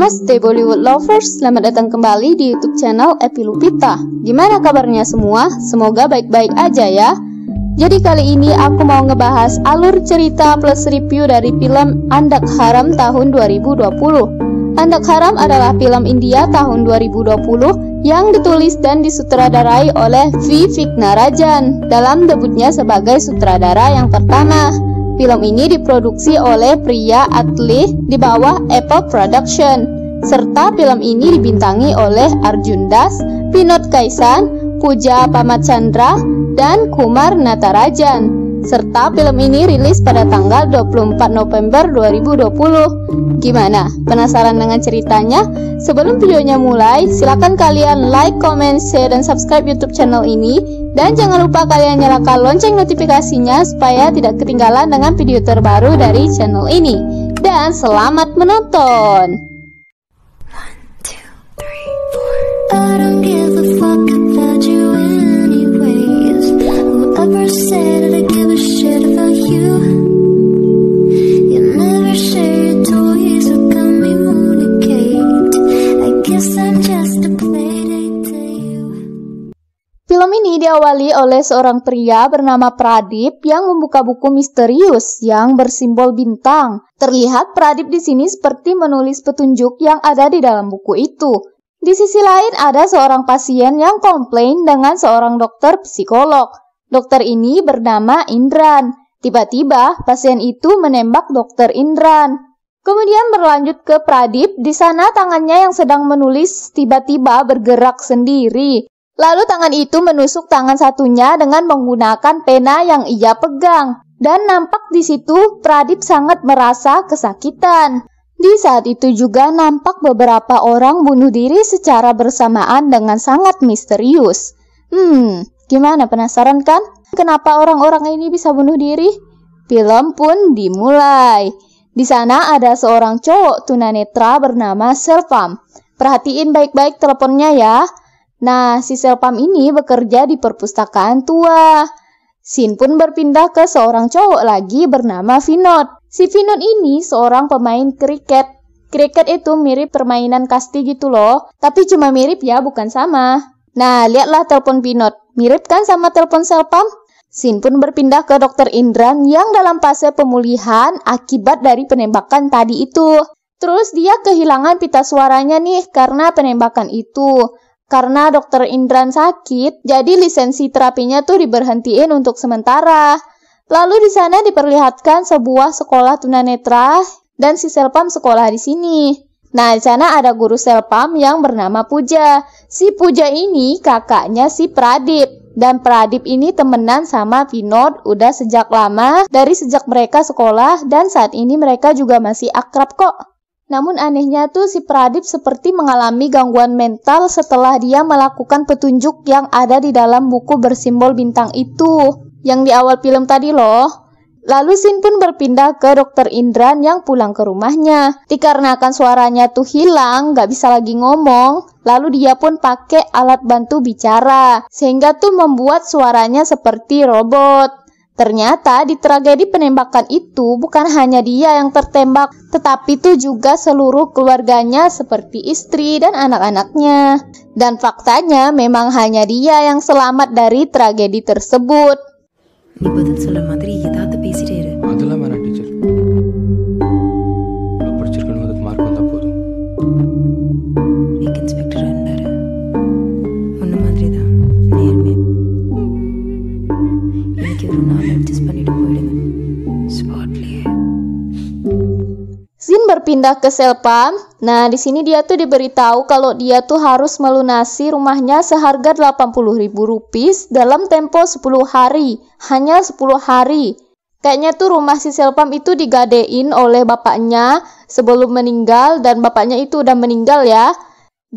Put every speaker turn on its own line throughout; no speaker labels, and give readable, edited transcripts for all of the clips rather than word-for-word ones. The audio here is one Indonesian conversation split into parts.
Namaste Bollywood lovers, selamat datang kembali di YouTube channel Epi Lupita. Gimana kabarnya semua? Semoga baik-baik aja ya. Jadi kali ini aku mau ngebahas alur cerita plus review dari film Andak Haram tahun 2020. Andak Haram adalah film India tahun 2020 yang ditulis dan disutradarai oleh V. Vignarajan dalam debutnya sebagai sutradara yang pertama. Film ini diproduksi oleh Priya Atlee di bawah Apple Production, serta film ini dibintangi oleh Arjun Das, Vinod Kaisan, Pooja Pamachandra, dan Kumar Natarajan. Serta film ini rilis pada tanggal 24 November 2020. Gimana? Penasaran dengan ceritanya? Sebelum videonya mulai, silakan kalian like, comment, share, dan subscribe YouTube channel ini. Dan jangan lupa kalian nyalakan lonceng notifikasinya supaya tidak ketinggalan dengan video terbaru dari channel ini. Dan selamat menonton!
1, 2, 3, 4 I don't give a fuck about you anyways. Whoever said I give a shit about you. You never share your toys or communicate. I guess I'm just a playdate to you.
Film ini diawali oleh seorang pria bernama Pradip yang membuka buku misterius yang bersimbol bintang. Terlihat Pradip di sini seperti menulis petunjuk yang ada di dalam buku itu. Di sisi lain ada seorang pasien yang komplain dengan seorang dokter psikolog. Dokter ini bernama Indran. Tiba-tiba pasien itu menembak dokter Indran. Kemudian berlanjut ke Pradip. Di sana tangannya yang sedang menulis tiba-tiba bergerak sendiri. Lalu tangan itu menusuk tangan satunya dengan menggunakan pena yang ia pegang. Dan nampak di situ Pradip sangat merasa kesakitan. Di saat itu juga nampak beberapa orang bunuh diri secara bersamaan dengan sangat misterius. Gimana, penasaran kan? Kenapa orang-orang ini bisa bunuh diri? Film pun dimulai. Di sana ada seorang cowok tunanetra bernama Selvam. Perhatiin baik-baik teleponnya ya. Nah, si Selvam ini bekerja di perpustakaan tua. Scene pun berpindah ke seorang cowok lagi bernama Vinod. Si Vinod ini seorang pemain kriket. Kriket itu mirip permainan kasti gitu loh. Tapi cuma mirip ya, bukan sama. Nah, lihatlah telepon Vinod. Mirip kan sama telepon Selvam? Scene pun berpindah ke Dr. Indran yang dalam fase pemulihan akibat dari penembakan tadi itu. Terus dia kehilangan pita suaranya nih karena penembakan itu. Karena Dr. Indran sakit, jadi lisensi terapinya tuh diberhentiin untuk sementara. Lalu di sana diperlihatkan sebuah sekolah tunanetra dan si Selvam sekolah di sini. Nah, di sana ada guru Selvam yang bernama Pooja. Si Pooja ini kakaknya si Pradip. Dan Pradip ini temenan sama Vinod udah sejak lama, dari sejak mereka sekolah, dan saat ini mereka juga masih akrab kok. Namun anehnya tuh si Pradip seperti mengalami gangguan mental setelah dia melakukan petunjuk yang ada di dalam buku bersimbol bintang itu, yang di awal film tadi loh. Lalu scene pun berpindah ke Dr. Indran yang pulang ke rumahnya. Dikarenakan suaranya tuh hilang, gak bisa lagi ngomong, lalu dia pun pakai alat bantu bicara, sehingga tuh membuat suaranya seperti robot. Ternyata di tragedi penembakan itu bukan hanya dia yang tertembak, tetapi itu juga seluruh keluarganya seperti istri dan anak-anaknya. Dan faktanya memang hanya dia yang selamat dari tragedi tersebut.
அதெல்லாம் வேணாம் டீச்சர். இவ்வளோ படிச்சிருக்கணும், அதுக்கு மார்க் வந்தால் போதும்.
இன்ஸ்பெக்டர் இருந்தாரு. ஒன்று மாதிரி தான் நேர்மையாக இன்னைக்கு ஒரு நாள் அட்ஜஸ்ட் பண்ணிட்டு போயிடுங்க ஸ்பாட்லேயே.
Scene berpindah ke Selvam. Nah, di sini dia tuh diberitahu kalau dia tuh harus melunasi rumahnya seharga 80.000 rupiah dalam tempo 10 hari. Hanya 10 hari. Kayaknya tuh rumah si Selvam itu digadein oleh bapaknya sebelum meninggal, dan bapaknya itu udah meninggal ya.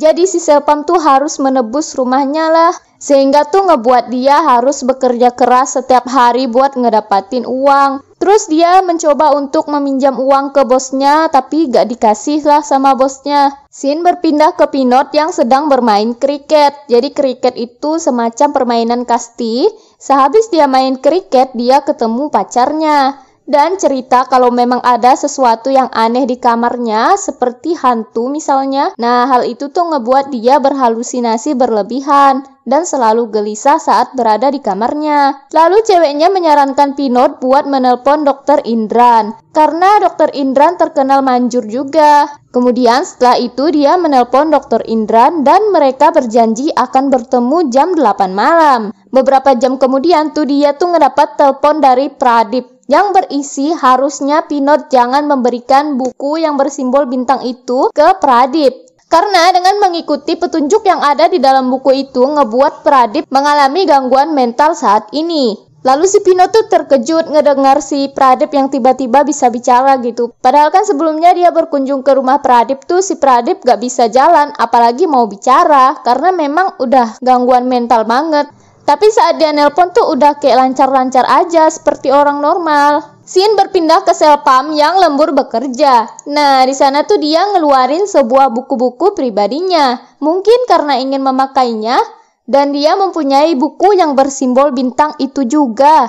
Jadi si Selvam tuh harus menebus rumahnya lah. Sehingga tuh ngebuat dia harus bekerja keras setiap hari buat ngedapatin uang. Terus dia mencoba untuk meminjam uang ke bosnya, tapi gak dikasih lah sama bosnya. Scene berpindah ke Vinod yang sedang bermain kriket. Jadi kriket itu semacam permainan kasti. Sehabis dia main kriket, dia ketemu pacarnya. dan cerita kalau memang ada sesuatu yang aneh di kamarnya, seperti hantu misalnya. Nah, hal itu tuh ngebuat dia berhalusinasi berlebihan dan selalu gelisah saat berada di kamarnya. Lalu ceweknya menyarankan Pinot buat menelpon Dr. Indran, karena Dr. Indran terkenal manjur juga. Kemudian setelah itu dia menelpon Dr. Indran dan mereka berjanji akan bertemu jam 8 malam. Beberapa jam kemudian tuh dia tuh ngedapat telepon dari Pradip yang berisi harusnya Pinot jangan memberikan buku yang bersimbol bintang itu ke Pradip. Karena dengan mengikuti petunjuk yang ada di dalam buku itu ngebuat Pradip mengalami gangguan mental saat ini. Lalu si Pinot tuh terkejut ngedengar si Pradip yang tiba-tiba bisa bicara gitu. Padahal kan sebelumnya dia berkunjung ke rumah Pradip tuh si Pradip gak bisa jalan, apalagi mau bicara karena memang udah gangguan mental banget. Tapi saat dia nelpon tuh udah kayak lancar-lancar aja seperti orang normal. Scene berpindah ke Selpam yang lembur bekerja. Nah, di sana tuh dia ngeluarin sebuah buku-buku pribadinya. Mungkin karena ingin memakainya dan dia mempunyai buku yang bersimbol bintang itu juga.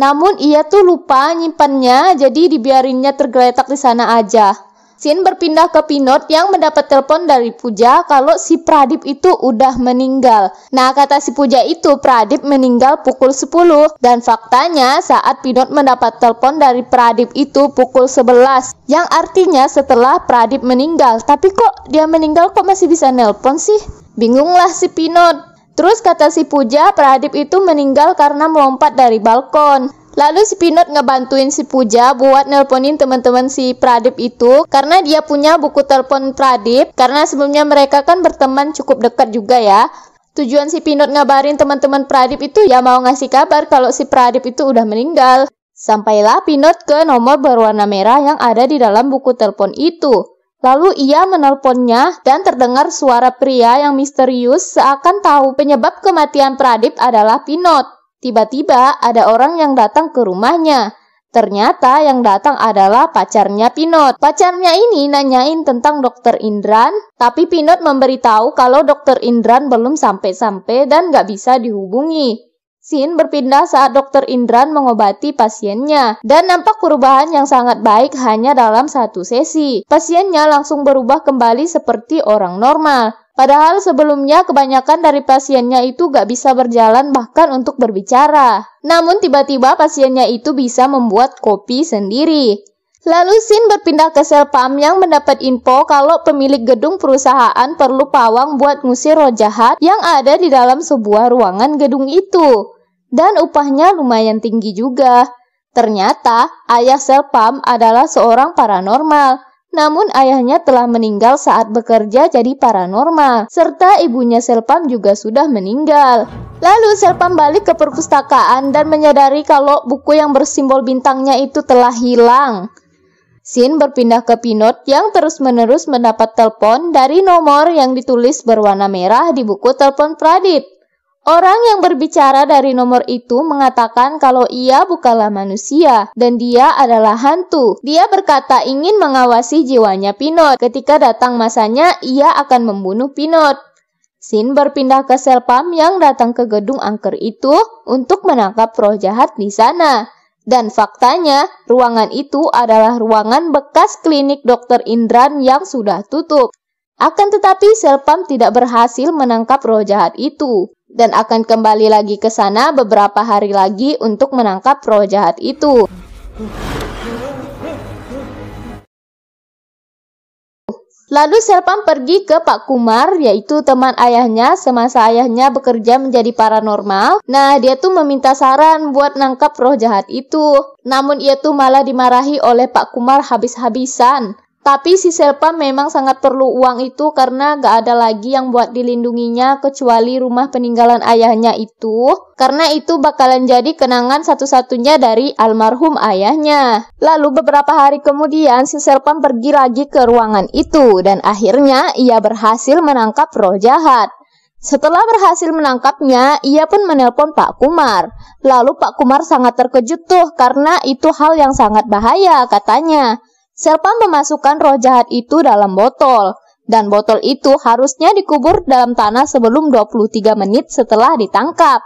Namun ia tuh lupa nyimpannya, jadi dibiarinnya tergeletak di sana aja. Scene berpindah ke Pinot yang mendapat telepon dari Puja kalau si Pradip itu udah meninggal. Nah, kata si Puja itu Pradip meninggal pukul 10 dan faktanya saat Pinot mendapat telepon dari Pradip itu pukul 11. Yang artinya setelah Pradip meninggal. Tapi kok dia meninggal kok masih bisa nelpon sih? Bingunglah si Pinot. Terus kata si Puja Pradip itu meninggal karena melompat dari balkon. Lalu si Pinot ngebantuin si Puja buat nelponin teman-teman si Pradip itu karena dia punya buku telepon Pradip karena sebelumnya mereka kan berteman cukup dekat juga ya. Tujuan si Pinot ngabarin teman-teman Pradip itu ya mau ngasih kabar kalau si Pradip itu udah meninggal. Sampailah Pinot ke nomor berwarna merah yang ada di dalam buku telepon itu. Lalu ia menelponnya dan terdengar suara pria yang misterius seakan tahu penyebab kematian Pradip adalah Pinot. Tiba-tiba ada orang yang datang ke rumahnya. Ternyata yang datang adalah pacarnya Pinot. Pacarnya ini nanyain tentang Dr. Indran, tapi Pinot memberitahu kalau Dr. Indran belum sampai-sampai dan gak bisa dihubungi. Scene berpindah saat Dr. Indran mengobati pasiennya, dan nampak perubahan yang sangat baik hanya dalam satu sesi. Pasiennya langsung berubah kembali seperti orang normal. Padahal sebelumnya kebanyakan dari pasiennya itu gak bisa berjalan bahkan untuk berbicara. Namun tiba-tiba pasiennya itu bisa membuat kopi sendiri. Lalu Scene berpindah ke Selpam yang mendapat info kalau pemilik gedung perusahaan perlu pawang buat ngusir roh jahat yang ada di dalam sebuah ruangan gedung itu. Dan upahnya lumayan tinggi juga. Ternyata ayah Selpam adalah seorang paranormal. Namun ayahnya telah meninggal saat bekerja jadi paranormal, serta ibunya Selpam juga sudah meninggal. Lalu Selpam balik ke perpustakaan dan menyadari kalau buku yang bersimbol bintangnya itu telah hilang. Scene berpindah ke Pinot yang terus-menerus mendapat telepon dari nomor yang ditulis berwarna merah di buku telepon Pradip. Orang yang berbicara dari nomor itu mengatakan kalau ia bukanlah manusia dan dia adalah hantu. Dia berkata ingin mengawasi jiwanya Pinot. Ketika datang masanya, ia akan membunuh Pinot. Scene berpindah ke Selpam yang datang ke gedung angker itu untuk menangkap roh jahat di sana. Dan faktanya, ruangan itu adalah ruangan bekas klinik Dr. Indran yang sudah tutup. Akan tetapi Selpam tidak berhasil menangkap roh jahat itu. Dan akan kembali lagi ke sana beberapa hari lagi untuk menangkap roh jahat itu. Lalu Selpam pergi ke Pak Kumar, yaitu teman ayahnya semasa ayahnya bekerja menjadi paranormal. Nah, dia tuh meminta saran buat nangkap roh jahat itu. Namun ia tuh malah dimarahi oleh Pak Kumar habis-habisan. Tapi si Selpam memang sangat perlu uang itu karena gak ada lagi yang buat dilindunginya kecuali rumah peninggalan ayahnya itu. Karena itu bakalan jadi kenangan satu-satunya dari almarhum ayahnya. Lalu beberapa hari kemudian si Selpam pergi lagi ke ruangan itu dan akhirnya ia berhasil menangkap roh jahat. Setelah berhasil menangkapnya, ia pun menelpon Pak Kumar. Lalu Pak Kumar sangat terkejut tuh karena itu hal yang sangat bahaya katanya. Selpam memasukkan roh jahat itu dalam botol, dan botol itu harusnya dikubur dalam tanah sebelum 23 menit setelah ditangkap.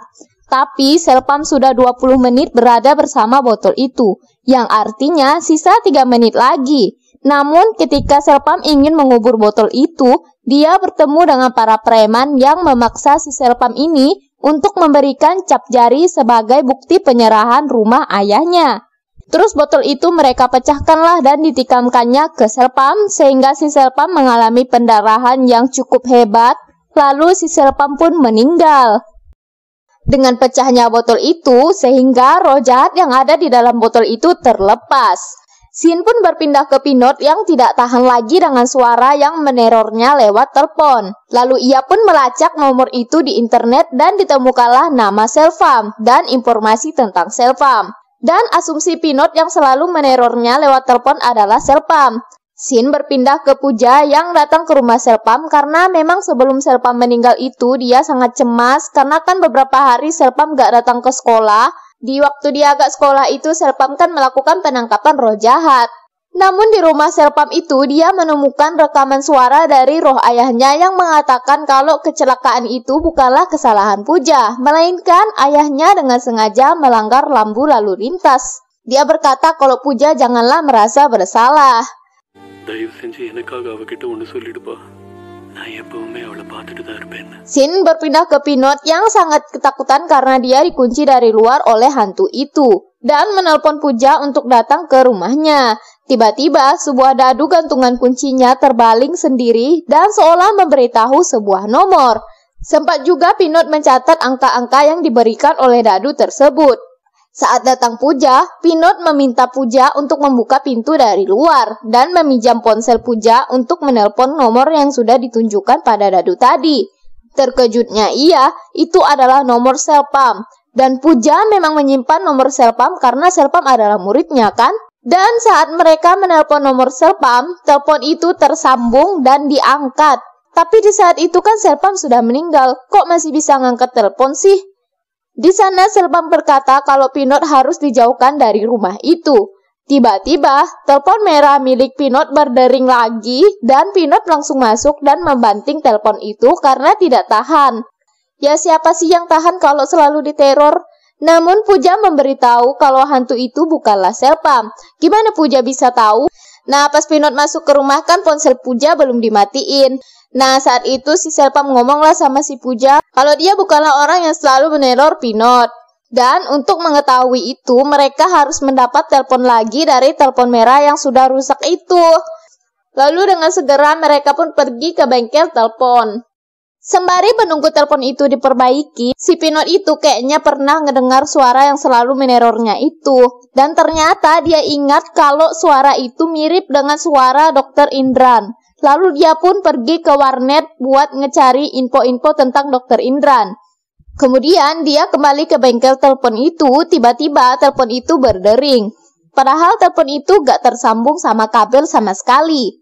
Tapi Selpam sudah 20 menit berada bersama botol itu, yang artinya sisa 3 menit lagi. Namun ketika Selpam ingin mengubur botol itu, dia bertemu dengan para preman yang memaksa si Selpam ini untuk memberikan cap jari sebagai bukti penyerahan rumah ayahnya. Terus botol itu mereka pecahkanlah dan ditikamkannya ke Selpam sehingga si Selpam mengalami pendarahan yang cukup hebat, lalu si Selpam pun meninggal. Dengan pecahnya botol itu, sehingga roh jahat yang ada di dalam botol itu terlepas. Scene pun berpindah ke Pinot yang tidak tahan lagi dengan suara yang menerornya lewat telepon. Lalu ia pun melacak nomor itu di internet dan ditemukanlah nama Selpam dan informasi tentang Selpam. Dan asumsi Pinot yang selalu menerornya lewat telepon adalah Selpam. Scene berpindah ke Puja yang datang ke rumah Selpam karena memang sebelum Selpam meninggal itu dia sangat cemas karena kan beberapa hari Selpam gak datang ke sekolah. Di waktu dia agak sekolah itu Selpam kan melakukan penangkapan roh jahat. Namun di rumah Selpam itu dia menemukan rekaman suara dari roh ayahnya yang mengatakan kalau kecelakaan itu bukanlah kesalahan Puja, melainkan ayahnya dengan sengaja melanggar lampu lalu lintas. Dia berkata kalau Puja janganlah merasa bersalah. Scene berpindah ke Pinot yang sangat ketakutan karena dia dikunci dari luar oleh hantu itu dan menelpon Puja untuk datang ke rumahnya. Tiba-tiba sebuah dadu gantungan kuncinya terbaling sendiri dan seolah memberitahu sebuah nomor. Sempat juga Pinot mencatat angka-angka yang diberikan oleh dadu tersebut. Saat datang Puja, Pinot meminta Puja untuk membuka pintu dari luar dan meminjam ponsel Puja untuk menelpon nomor yang sudah ditunjukkan pada dadu tadi. Terkejutnya ia, itu adalah nomor Selpam. Dan Puja memang menyimpan nomor Selpam karena Selpam adalah muridnya kan? Dan saat mereka menelpon nomor Selpam, telepon itu tersambung dan diangkat. Tapi di saat itu kan Selpam sudah meninggal, kok masih bisa ngangkat telepon sih? Di sana Selpam berkata kalau Pinot harus dijauhkan dari rumah itu. Tiba-tiba, telepon merah milik Pinot berdering lagi dan Pinot langsung masuk dan membanting telepon itu karena tidak tahan. Ya siapa sih yang tahan kalau selalu diteror? Namun Puja memberitahu kalau hantu itu bukanlah Selpam. Gimana Puja bisa tahu? Nah pas Pinot masuk ke rumah kan ponsel Puja belum dimatiin. Nah saat itu si Selpam ngomonglah sama si Puja kalau dia bukanlah orang yang selalu meneror Pinot. Dan untuk mengetahui itu mereka harus mendapat telepon lagi dari telepon merah yang sudah rusak itu. Lalu dengan segera mereka pun pergi ke bengkel telepon. Sembari menunggu telepon itu diperbaiki, si Pinot itu kayaknya pernah ngedengar suara yang selalu menerornya itu. Dan ternyata dia ingat kalau suara itu mirip dengan suara Dr. Indran. Lalu dia pun pergi ke warnet buat ngecari info-info tentang Dr. Indran. Kemudian dia kembali ke bengkel telepon itu, tiba-tiba telepon itu berdering. Padahal telepon itu gak tersambung sama kabel sama sekali.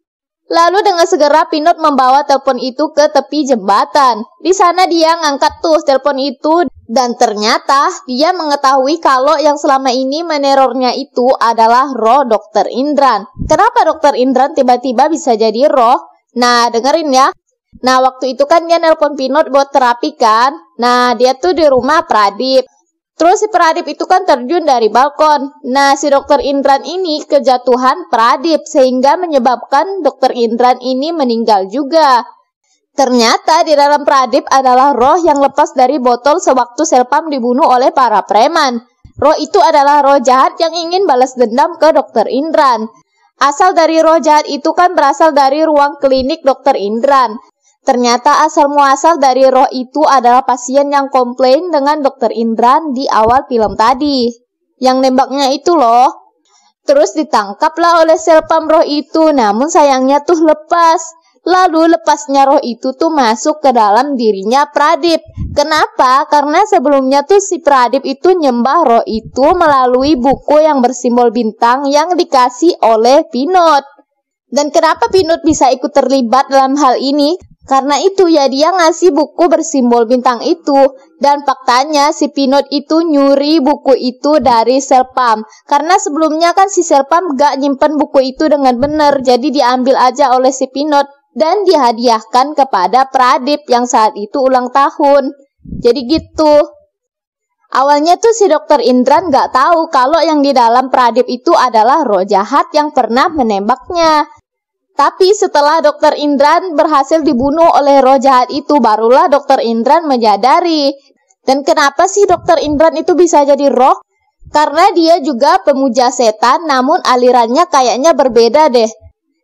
Lalu dengan segera Pinot membawa telepon itu ke tepi jembatan. Di sana dia ngangkat tuh telepon itu dan ternyata dia mengetahui kalau yang selama ini menerornya itu adalah roh Dr. Indran. Kenapa Dr. Indran tiba-tiba bisa jadi roh? Nah dengerin ya. Nah waktu itu kan dia nelpon Pinot buat terapi kan. Nah dia tuh di rumah Pradip. Terus si Pradip itu kan terjun dari balkon. Nah si Dr. Indran ini kejatuhan Pradip sehingga menyebabkan Dr. Indran ini meninggal juga. Ternyata di dalam Pradip adalah roh yang lepas dari botol sewaktu Selpam dibunuh oleh para preman. Roh itu adalah roh jahat yang ingin balas dendam ke Dr. Indran. Asal dari roh jahat itu kan berasal dari ruang klinik Dr. Indran. Ternyata asal muasal dari roh itu adalah pasien yang komplain dengan Dr. Indran di awal film tadi. Yang nembaknya itu loh. Terus ditangkaplah oleh Selpam roh itu, namun sayangnya tuh lepas. Lalu lepasnya roh itu tuh masuk ke dalam dirinya Pradip. Kenapa? Karena sebelumnya tuh si Pradip itu nyembah roh itu melalui buku yang bersimbol bintang yang dikasih oleh Pinot. Dan kenapa Pinot bisa ikut terlibat dalam hal ini? Karena itu ya dia ngasih buku bersimbol bintang itu. Dan faktanya si Pinot itu nyuri buku itu dari Selpam. Karena sebelumnya kan si Selpam gak nyimpen buku itu dengan benar. Jadi diambil aja oleh si Pinot. Dan dihadiahkan kepada Pradip yang saat itu ulang tahun. Jadi gitu. Awalnya tuh si Dokter Indran nggak tahu kalau yang di dalam Pradip itu adalah roh jahat yang pernah menembaknya. Tapi setelah Dokter Indran berhasil dibunuh oleh roh jahat itu, barulah Dokter Indran menyadari. Dan kenapa sih Dokter Indran itu bisa jadi roh? Karena dia juga pemuja setan, namun alirannya kayaknya berbeda deh.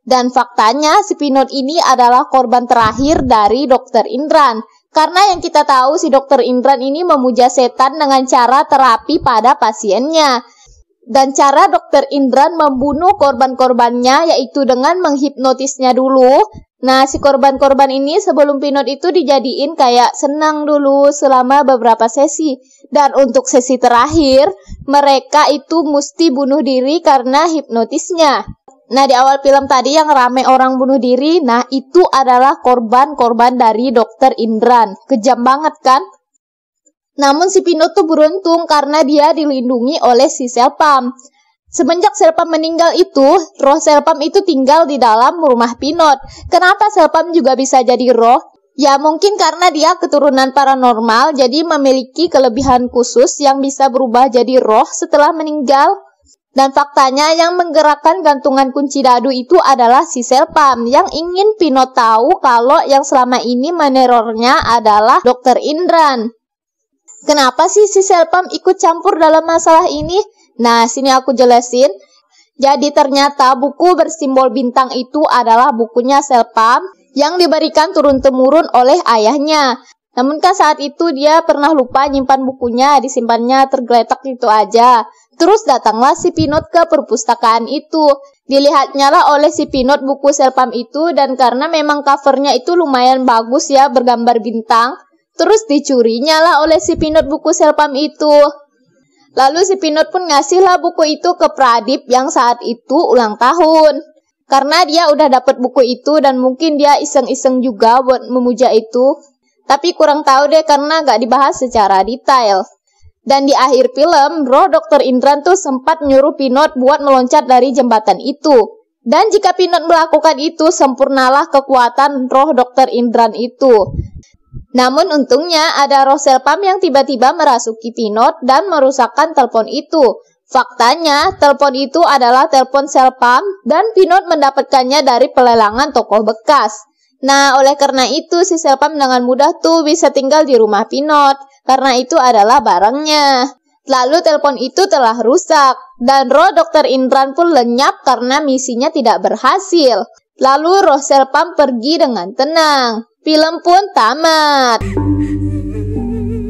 Dan faktanya si Pinot ini adalah korban terakhir dari Dokter Indran. Karena yang kita tahu si Dokter Indran ini memuja setan dengan cara terapi pada pasiennya. Dan cara Dokter Indran membunuh korban-korbannya yaitu dengan menghipnotisnya dulu. Nah, si korban-korban ini sebelum Pinot itu dijadiin kayak senang dulu selama beberapa sesi. Dan untuk sesi terakhir, mereka itu mesti bunuh diri karena hipnotisnya. Nah, di awal film tadi yang rame orang bunuh diri, nah itu adalah korban-korban dari Dokter Indran. Kejam banget kan? Namun si Pinot tuh beruntung karena dia dilindungi oleh si Selpam. Semenjak Selpam meninggal itu, roh Selpam itu tinggal di dalam rumah Pinot. Kenapa Selpam juga bisa jadi roh? Ya mungkin karena dia keturunan paranormal, jadi memiliki kelebihan khusus yang bisa berubah jadi roh setelah meninggal. Dan faktanya yang menggerakkan gantungan kunci dadu itu adalah si Selpam yang ingin Pinot tahu kalau yang selama ini menerornya adalah Dokter Indran. Kenapa sih si Selpam ikut campur dalam masalah ini? Nah, sini aku jelasin. Jadi ternyata buku bersimbol bintang itu adalah bukunya Selpam yang diberikan turun-temurun oleh ayahnya. Namun kan saat itu dia pernah lupa nyimpan bukunya, disimpannya tergeletak gitu aja. Terus datanglah si Pinot ke perpustakaan itu. Dilihatnya lah oleh si Pinot buku Selpam itu, dan karena memang covernya itu lumayan bagus ya, bergambar bintang. Terus dicurinya lah oleh si Pinot buku Selpam itu. Lalu si Pinot pun ngasih lah buku itu ke Pradip yang saat itu ulang tahun. Karena dia udah dapat buku itu dan mungkin dia iseng-iseng juga buat memuja itu. Tapi kurang tahu deh karena gak dibahas secara detail. Dan di akhir film, roh Dokter Indran tuh sempat nyuruh Pinot buat meloncat dari jembatan itu. Dan jika Pinot melakukan itu, sempurnalah kekuatan roh Dokter Indran itu. Namun untungnya ada roh Selpam yang tiba-tiba merasuki Pinot dan merusakkan telepon itu. Faktanya, telepon itu adalah telepon Selpam dan Pinot mendapatkannya dari pelelangan toko bekas. Nah, oleh karena itu si Selpam dengan mudah tuh bisa tinggal di rumah Pinot, karena itu adalah barangnya. Lalu telepon itu telah rusak, dan roh Dokter Indran pun lenyap karena misinya tidak berhasil. Lalu roh Selpam pergi dengan tenang. Film pun tamat.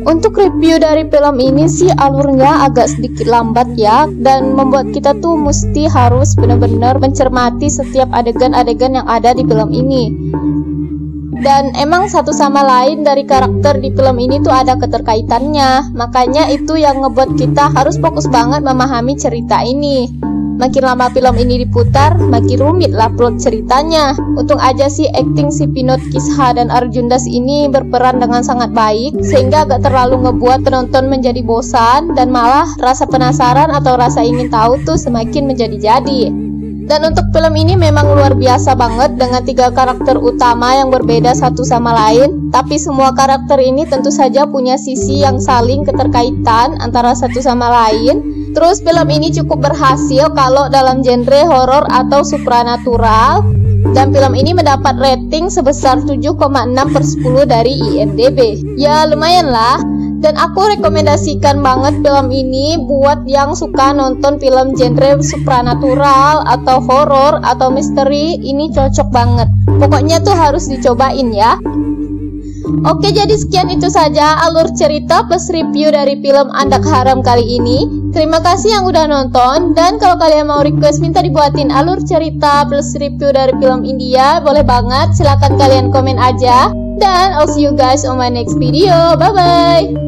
Untuk review dari film ini sih alurnya agak sedikit lambat ya, dan membuat kita tuh mesti harus benar-benar mencermati setiap adegan-adegan yang ada di film ini. Dan emang satu sama lain dari karakter di film ini tuh ada keterkaitannya, makanya itu yang ngebuat kita harus fokus banget memahami cerita ini. Makin lama film ini diputar, makin rumit lah plot ceritanya. Untung aja sih acting si Pinot Kisha dan Arjundas ini berperan dengan sangat baik, sehingga gak terlalu ngebuat penonton menjadi bosan, dan malah rasa penasaran atau rasa ingin tahu tuh semakin menjadi-jadi. Dan untuk film ini memang luar biasa banget dengan 3 karakter utama yang berbeda satu sama lain. Tapi semua karakter ini tentu saja punya sisi yang saling keterkaitan antara satu sama lain. Terus film ini cukup berhasil kalau dalam genre horor atau supranatural. Dan film ini mendapat rating sebesar 7,6/10 dari IMDb. Ya lumayan lah. Dan aku rekomendasikan banget film ini buat yang suka nonton film genre supranatural atau horor atau misteri. Ini cocok banget. Pokoknya tuh harus dicobain ya. Oke, jadi sekian itu saja alur cerita plus review dari film Andak Haram kali ini. Terima kasih yang udah nonton, dan kalau kalian mau request minta dibuatin alur cerita plus review dari film India, boleh banget, silahkan kalian komen aja. Dan I'll see you guys on my next video. Bye bye.